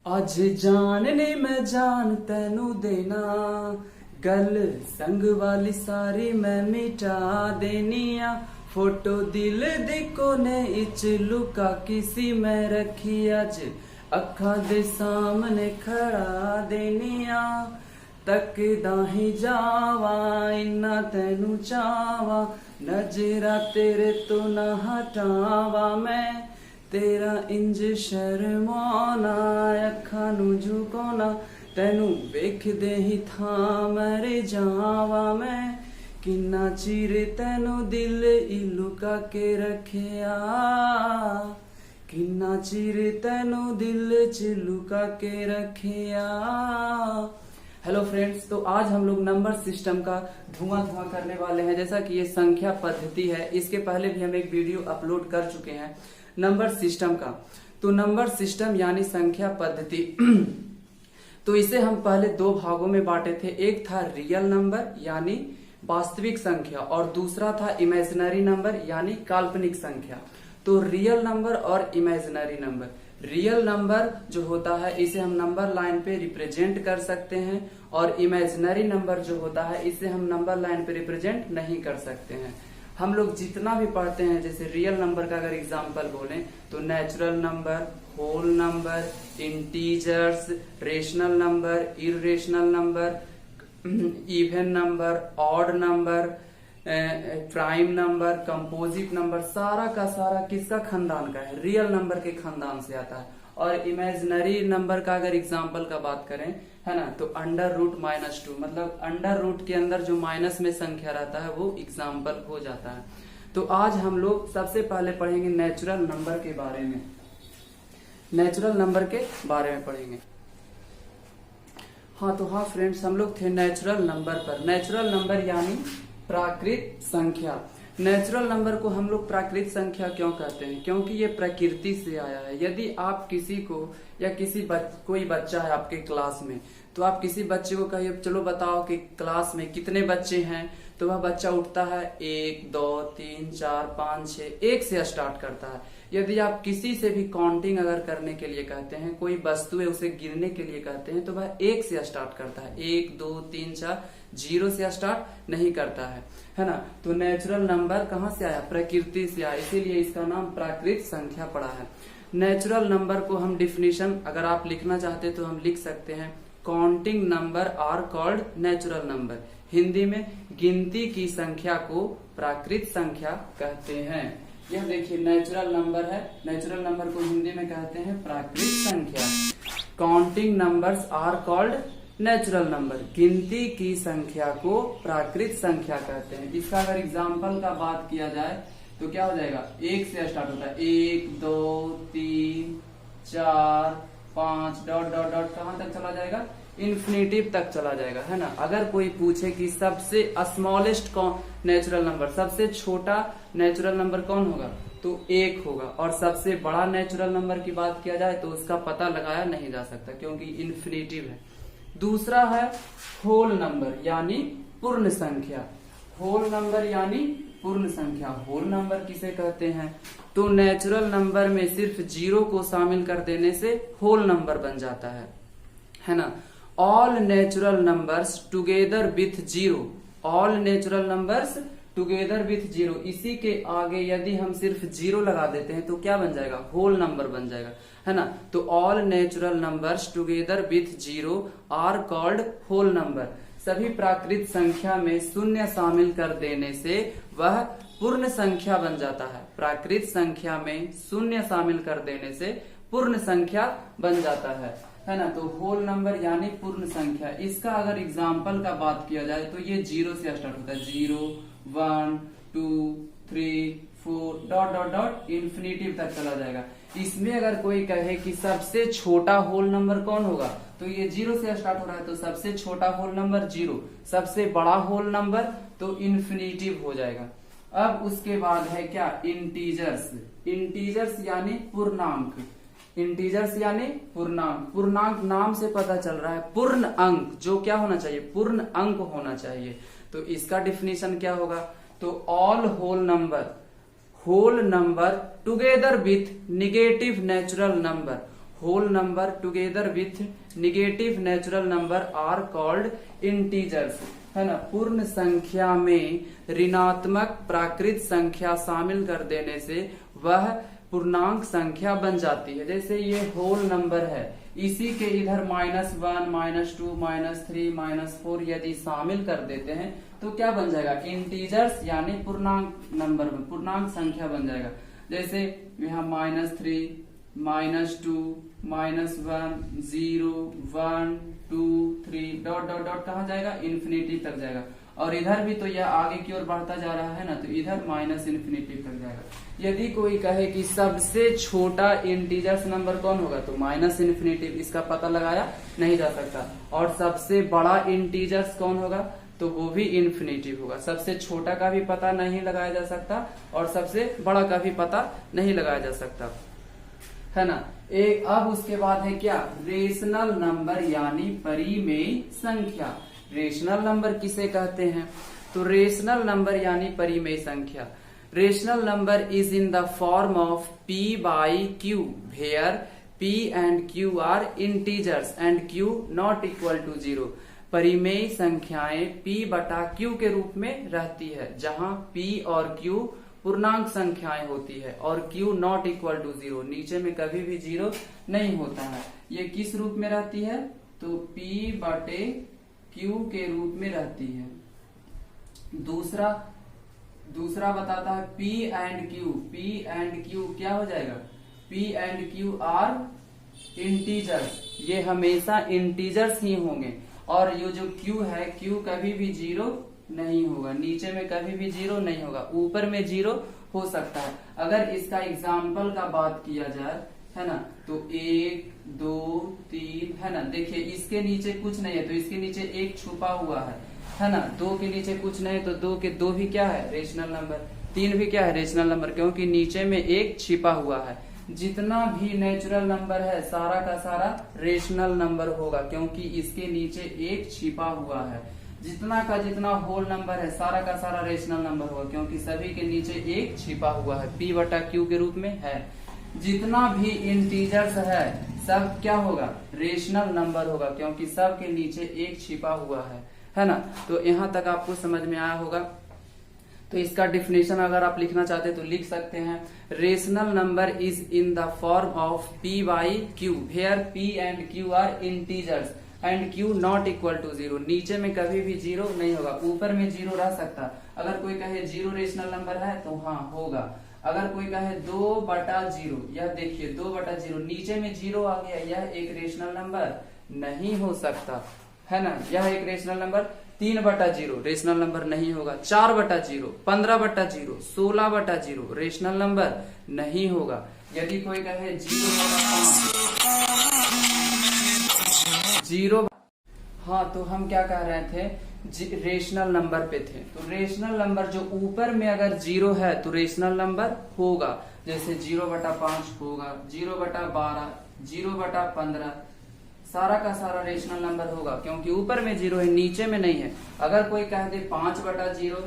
ਅੱਜ ਜਾਨ ਨੇ ਮੈਂ ਜਾन ਤੈਨੂੰ ਦੇਣਾ गल संग वाली सारी मैं मिटा देनी आ फोटो दिल दे कोने इच लुका किसी मैं रखी अज अखा दे सामने खड़ा देनी आ तकदा ही जावा इन्ना तैनू चावा नजरा तेरे तो ना हटावा मैं तेरा इंज शर्माना अखा नू झुकाना तेनू वेखदे ही था मरे जावा मैं किन्ना चिर तेनू दिल ई लुका के रखिया किन्ना चिर तेनू दिल च लुका के रखिया। हेलो फ्रेंड्स, तो आज हम लोग नंबर सिस्टम का धुआं करने वाले हैं। जैसा कि ये संख्या पद्धति है, इसके पहले भी हम एक वीडियो अपलोड कर चुके हैं नंबर सिस्टम का। तो नंबर सिस्टम यानी संख्या पद्धति तो इसे हम पहले दो भागों में बांटे थे। एक था रियल नंबर यानी वास्तविक संख्या और दूसरा था इमेजिनरी नंबर यानी काल्पनिक संख्या। तो रियल नंबर और इमेजिनरी नंबर, रियल नंबर जो होता है इसे हम नंबर लाइन पे रिप्रेजेंट कर सकते हैं और इमेजिनरी नंबर जो होता है इसे हम नंबर लाइन पे रिप्रेजेंट नहीं कर सकते हैं। हम लोग जितना भी पढ़ते हैं, जैसे रियल नंबर का अगर एग्जांपल बोलें तो natural number, whole number, integers, rational number, irrational number, even number, odd number, prime number, composite number, सारा का सारा किसका खानदान का है? रियल नंबर के खानदान से आता है। और इमेजिनरी नंबर का अगर एग्जांपल का बात करें, है ना, तो अंडर रूट -2, मतलब अंडर रूट के अंदर जो माइनस में संख्या रहता है वो एग्जांपल हो जाता है। तो आज हम लोग सबसे पहले पढ़ेंगे नेचुरल नंबर के बारे में, नेचुरल नंबर के बारे में पढ़ेंगे। हाँ फ्रेंड्स, हम लोग थे नेचुरल नंबर पर। नेचुरल नंबर यानी प्राकृत संख्या। नेचुरल नंबर को हम लोग प्राकृत संख्या क्यों कहते हैं? क्योंकि ये प्रकृति से आया है। यदि आप किसी को या कोई बच्चा है आपके क्लास में, तो आप किसी बच्चे को कहिए चलो बताओ कि क्लास में कितने बच्चे हैं, तो वह बच्चा उठता है 1 2 3 4 5 6, 1 से स्टार्ट करता है। यदि आप किसी से भी काउंटिंग अगर करने के लिए कहते हैं, कोई वस्तु है उसे गिनने के लिए कहते हैं, तो वह 1 से स्टार्ट करता है। 1 2 3 4, 0 से स्टार्ट नहीं करता है ना। तो नेचुरल नंबर कहाँ से आया? प्रकृति से आया, इसीलिए इसका नाम प्राकृत संख्या पड़ा है। नेचुरल नंबर को हम डिफिनीशन अगर आप लिखना चाहते तो हम लिख सकते हैं, counting number are called natural number. Hindi में गिनती की संख्या को प्राकृत संख्या कहते हैं। यह देखिए नेचुरल नंबर है, नेचुरल नंबर को हिंदी में कहते हैं प्राकृत संख्या। Counting numbers are called natural number, गिनती की संख्या को प्राकृत संख्या कहते हैं। इसका अगर एग्जाम्पल का बात किया जाए तो क्या हो जाएगा? 1 से स्टार्ट होता है, 1 2 3 4 5 डॉट डॉट डॉट कहाँ तक चला जाएगा? इन्फिनिटिव तक चला जाएगा, है ना। अगर कोई पूछे कि सबसे स्मॉलेस्ट कौन नेचुरल नंबर, सबसे छोटा नेचुरल नंबर कौन होगा, तो 1 होगा। और सबसे बड़ा नेचुरल नंबर की बात किया जाए तो उसका पता लगाया नहीं जा सकता क्योंकि इन्फिनिटिव है। दूसरा है होल नंबर यानी पूर्ण संख्या। होल नंबर यानी पूर्ण संख्या। होल नंबर किसे कहते हैं? तो नेचुरल नंबर में सिर्फ 0 को शामिल कर देने से होल नंबर बन जाता है ना। All natural numbers together with 0, all natural numbers together with 0, इसी के आगे यदि हम सिर्फ 0 लगा देते हैं तो क्या बन जाएगा? होल नंबर बन जाएगा, है ना। तो all natural numbers together with 0 are called whole number. सभी प्राकृत संख्या में शून्य शामिल कर देने से वह पूर्ण संख्या बन जाता है। प्राकृत संख्या में शून्य शामिल कर देने से पूर्ण संख्या बन जाता है ना। तो होल नंबर यानी पूर्ण संख्या। इसका अगर एग्जाम्पल का बात किया जाए तो ये 0 से स्टार्ट होता है, 0 1 2 3 4 डॉट डॉट डॉट इन्फिनिटिव तक चला जाएगा। इसमें अगर कोई कहे कि सबसे छोटा होल नंबर कौन होगा, तो ये 0 से स्टार्ट हो रहा है, तो सबसे छोटा होल नंबर 0, सबसे बड़ा होल नंबर तो इन्फिनिटिव हो जाएगा। अब उसके बाद है क्या? इंटीजर्स। इंटीजर्स यानी पूर्णांक। इंटीजर्स यानी पूर्णांक। पूर्णांक नाम से पता चल रहा है पूर्ण अंक, जो क्या होना चाहिए? पूर्ण अंक होना चाहिए। तो इसका डिफिनीशन क्या होगा? तो all whole number together with negative natural number. whole number together with negative natural number are called integers, है ना। पूर्ण संख्या में ऋणात्मक प्राकृत संख्या शामिल कर देने से वह पूर्णांक संख्या बन जाती है। जैसे ये होल नंबर है, इसी के इधर -1, -2, -3, -4 यदि शामिल कर देते हैं तो क्या बन जाएगा, इंटीजर्स यानी पूर्णांक नंबर में पूर्णांक संख्या बन जाएगा। जैसे यहाँ -3, -2, -1, 0, 1, 2, 3 डॉट डॉट डॉट कहाँ जाएगा, इन्फिनिटी तक जाएगा। और इधर भी तो यह आगे की ओर बढ़ता जा रहा है ना, तो इधर -इन्फिनिटी तक जाएगा। यदि कोई कहे कि सबसे छोटा इंटीजर्स नंबर कौन होगा, तो -इन्फिनिटी, इसका पता लगाया नहीं जा सकता। और सबसे बड़ा इंटीजर्स कौन होगा, तो वो भी इन्फिनिटी होगा। सबसे छोटा का भी पता नहीं लगाया जा सकता और सबसे बड़ा का भी पता नहीं लगाया जा सकता, है ना। अब उसके बाद है क्या, रेशनल नंबर यानी परिमेय संख्या। रेशनल नंबर किसे कहते हैं, तो रेशनल नंबर यानी परिमेय संख्या। Rational number is in the form of p/q where p and q are integers and q not equal to 0। परिमेय संख्याएं p/q के रूप में रहती है, जहां p और q पूर्णांक संख्याएं होती है और q नॉट इक्वल टू 0, नीचे में कभी भी 0 नहीं होता है। ये किस रूप में रहती है, तो p/q के रूप में रहती है। दूसरा बताता है p and q क्या हो जाएगा, p and q are integers, ये हमेशा इंटीजर्स ही होंगे। और ये जो q है, q कभी भी 0 नहीं होगा, नीचे में कभी भी 0 नहीं होगा, ऊपर में 0 हो सकता है। अगर इसका एग्जाम्पल का बात किया जाए, है ना, तो 1, 2, 3, है ना। देखिए इसके नीचे कुछ नहीं है तो इसके नीचे 1 छुपा हुआ है ना। 2 के नीचे कुछ नहीं तो 2 के 2 भी क्या है, रेशनल नंबर। 3 भी क्या है, रेशनल नंबर, क्योंकि नीचे में 1 छिपा हुआ है। जितना भी नेचुरल नंबर है सारा का सारा रेशनल नंबर होगा, क्योंकि इसके नीचे 1 छिपा हुआ है। जितना का जितना होल नंबर है सारा का सारा रेशनल नंबर होगा, क्योंकि सभी के नीचे 1 छिपा हुआ है, p/q के रूप में है। जितना भी इंटीजर्स है सब क्या होगा, रेशनल नंबर होगा, क्योंकि सब के नीचे 1 छिपा हुआ है ना। तो यहाँ तक आपको समझ में आया होगा। तो इसका डिफिनेशन अगर आप लिखना चाहते हैं तो लिख सकते हैं, rational number is in the form of p/q where p and q are integers and q not equal to 0। नीचे में कभी भी 0 नहीं होगा, ऊपर में 0 रह सकता। अगर कोई कहे 0 रेशनल नंबर है तो हाँ होगा। अगर कोई कहे 2/0, यह देखिए 2/0, नीचे में 0 आ गया, यह एक रेशनल नंबर नहीं हो सकता, है ना। यह एक रेशनल नंबर। 3/0 रेशनल नंबर नहीं होगा। 4/0, 15/0, 16/0 रेशनल नंबर नहीं होगा। यदि कोई कहे 0, हाँ, तो हम क्या कह रहे थे, रेशनल नंबर पे थे। तो रेशनल नंबर जो ऊपर में अगर 0 है तो रेशनल नंबर होगा। जैसे 0/5 होगा, 0/12, 0/15, सारा का सारा रेशनल नंबर होगा, क्योंकि ऊपर में 0 है, नीचे में नहीं है। अगर कोई कह दे 5/0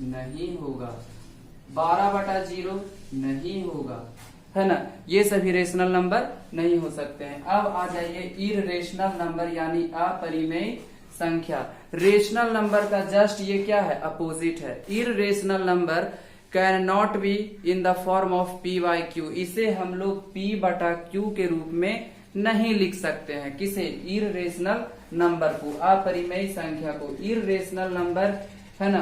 नहीं होगा, 12/0 नहीं होगा, है ना। ये सभी रेशनल नंबर नहीं हो सकते हैं। अब आ जाइए इररेशनल नंबर यानी अपरिमेय संख्या। रेशनल नंबर का जस्ट ये क्या है, अपोजिट है। Irrational number can not be in the form of p/q। इसे हम लोग p/q के रूप में नहीं लिख सकते हैं। किसे, इररेशनल नंबर को, अपरिमेय संख्या को। इररेशनल नंबर, है ना,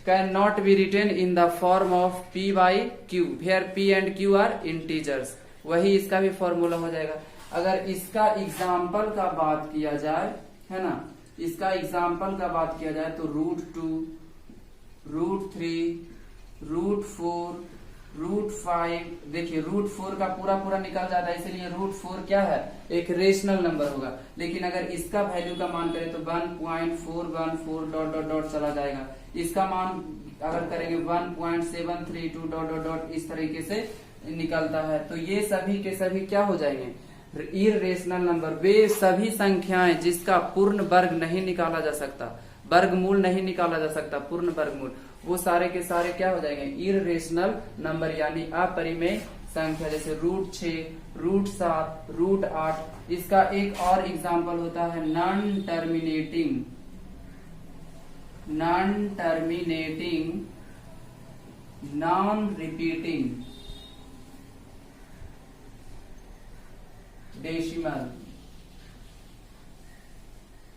can not be written in the form of p/q where p and q are integers. वही इसका भी फॉर्मूला हो जाएगा। अगर इसका एग्जाम्पल का बात किया जाए, है ना, इसका एग्जाम्पल का बात किया जाए तो √2, √3, √4, √5, देखिए √4 का पूरा निकल जाता है, इसलिए √4 क्या है, एक रेशनल नंबर होगा। लेकिन अगर इसका वैल्यू का मान करें तो 1.414 डॉट डॉट डॉट चला जाएगा। इसका मान अगर करेंगे 1.732 डॉट डॉट डॉट, इस तरीके से निकलता है। तो ये सभी के सभी क्या हो जाएंगे, इररेशनल नंबर। वे सभी संख्याएं जिसका पूर्ण वर्ग नहीं निकाला जा सकता, वर्गमूल नहीं निकाला जा सकता, पूर्ण वर्गमूल, वो सारे के सारे क्या हो जाएंगे, इररेशनल नंबर यानी अपरिमेय संख्या, जैसे √6, √7, √8। इसका एक और एग्जाम्पल होता है non terminating non repeating decimal,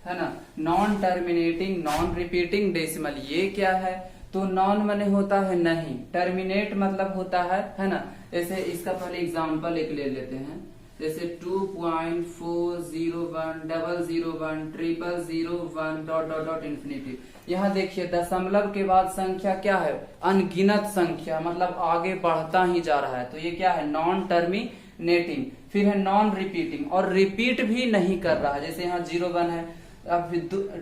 है ना। Non terminating non repeating decimal, ये क्या है? तो नॉन माने होता है नहीं, टर्मिनेट मतलब होता है ना। जैसे इसका पहले एग्जांपल एक ले लेते हैं, जैसे 2.401001001001 यहाँ देखिए दशमलव के बाद संख्या क्या है? अनगिनत संख्या, मतलब आगे बढ़ता ही जा रहा है। तो ये क्या है? Non terminating. फिर है नॉन रिपीटिंग, और रिपीट भी नहीं कर रहा है। जैसे यहाँ 0 1 है, अब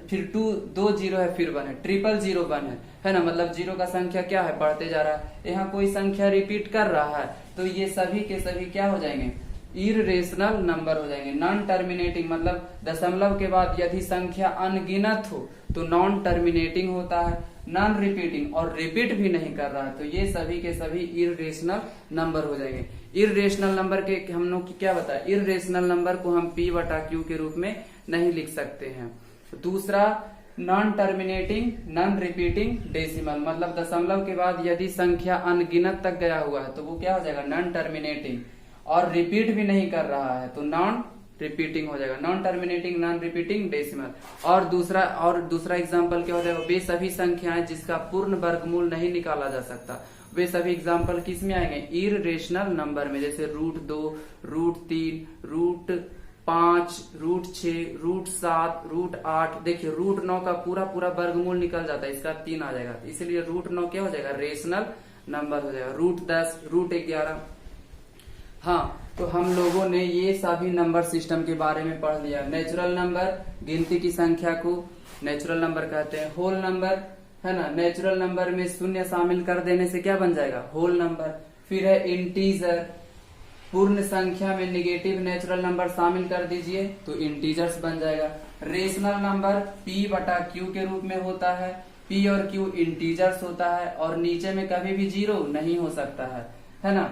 फिर 2 0 है, फिर 1 है, 000 है ना। मतलब जीरो का संख्या क्या है? बढ़ते जा रहा है। यहाँ कोई संख्या रिपीट कर रहा है, तो ये सभी के सभी क्या हो जाएंगे? इररेशनल नंबर हो जाएंगे। नॉन टर्मिनेटिंग मतलब दशमलव के बाद यदि संख्या अनगिनत हो तो नॉन टर्मिनेटिंग होता है। नॉन रिपीटिंग और रिपीट भी नहीं कर रहा है, तो ये सभी के सभी इररेशनल नंबर हो जाएंगे। इररेशनल नंबर के हम लोग की क्या बताया? इररेशनल नंबर को हम P/Q के रूप में नहीं लिख सकते हैं। दूसरा non terminating non repeating decimal, मतलब दशमलव के बाद यदि संख्या अनगिनत तक गया हुआ है तो वो क्या हो जाएगा? नॉन टर्मिनेटिंग, और रिपीट भी नहीं कर रहा है तो नॉन रिपीटिंग हो जाएगा। Non terminating non repeating decimal. और दूसरा एग्जाम्पल क्या हो जाएगा? वे सभी संख्याएं जिसका पूर्ण वर्गमूल नहीं निकाला जा सकता, वे सभी एग्जाम्पल किस में आएंगे? इररेशनल नंबर में, जैसे √2, √3, √5, √6, √7, √8। देखिए √9 का पूरा वर्गमूल निकल जाता है, इसका 3 आ जाएगा, इसलिए √9 क्या हो जाएगा? रेशनल नंबर हो जाएगा। √10, √11। हाँ, तो हम लोगों ने ये सभी नंबर सिस्टम के बारे में पढ़ लिया। नेचुरल नंबर, गिनती की संख्या को नेचुरल नंबर कहते हैं। होल नंबर, है ना, नेचुरल नंबर में शून्य शामिल कर देने से क्या बन जाएगा? Whole number. फिर है इंटीजर, पूर्ण संख्या में नेगेटिव नेचुरल नंबर शामिल कर दीजिए तो इंटीजर्स बन जाएगा। रेशनल नंबर P/Q के रूप में होता है। P और Q इंटीजर्स होता है, और नीचे में कभी भी 0 नहीं हो सकता है ना।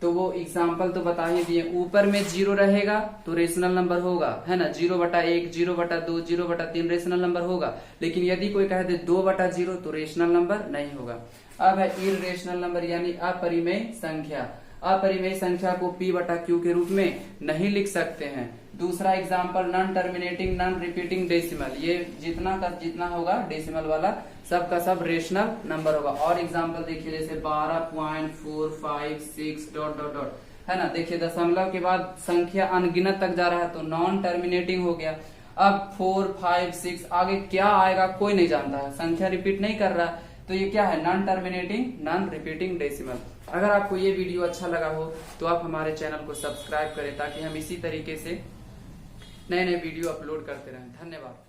तो वो एग्जाम्पल तो बता ही दिए। ऊपर में 0 रहेगा तो रेशनल नंबर होगा, है ना। 0/1, 0/2, 0/3 रेशनल नंबर होगा। लेकिन यदि कोई कहे 2/0 तो रेशनल नंबर नहीं होगा। अब है इररेशनल नंबर यानी अपरिमेय संख्या। अपरिमेय संख्या को P/Q के रूप में नहीं लिख सकते हैं। दूसरा example non terminating non repeating decimal, ये जितना का जितना होगा डेसिमल वाला सब का सब रेशनल नंबर होगा। और एग्जाम्पल देखिए जैसे 12.456 ... है ना। देखिए दशमलव के बाद संख्या अनगिनत तक जा रहा है तो नॉन टर्मिनेटिंग हो गया। अब 4, 5, 6 आगे क्या आएगा कोई नहीं जानता है, संख्या रिपीट नहीं कर रहा, तो ये क्या है? Non terminating non repeating decimal. अगर आपको ये वीडियो अच्छा लगा हो तो आप हमारे चैनल को सब्सक्राइब करें ताकि हम इसी तरीके से नए वीडियो अपलोड करते रहें। धन्यवाद।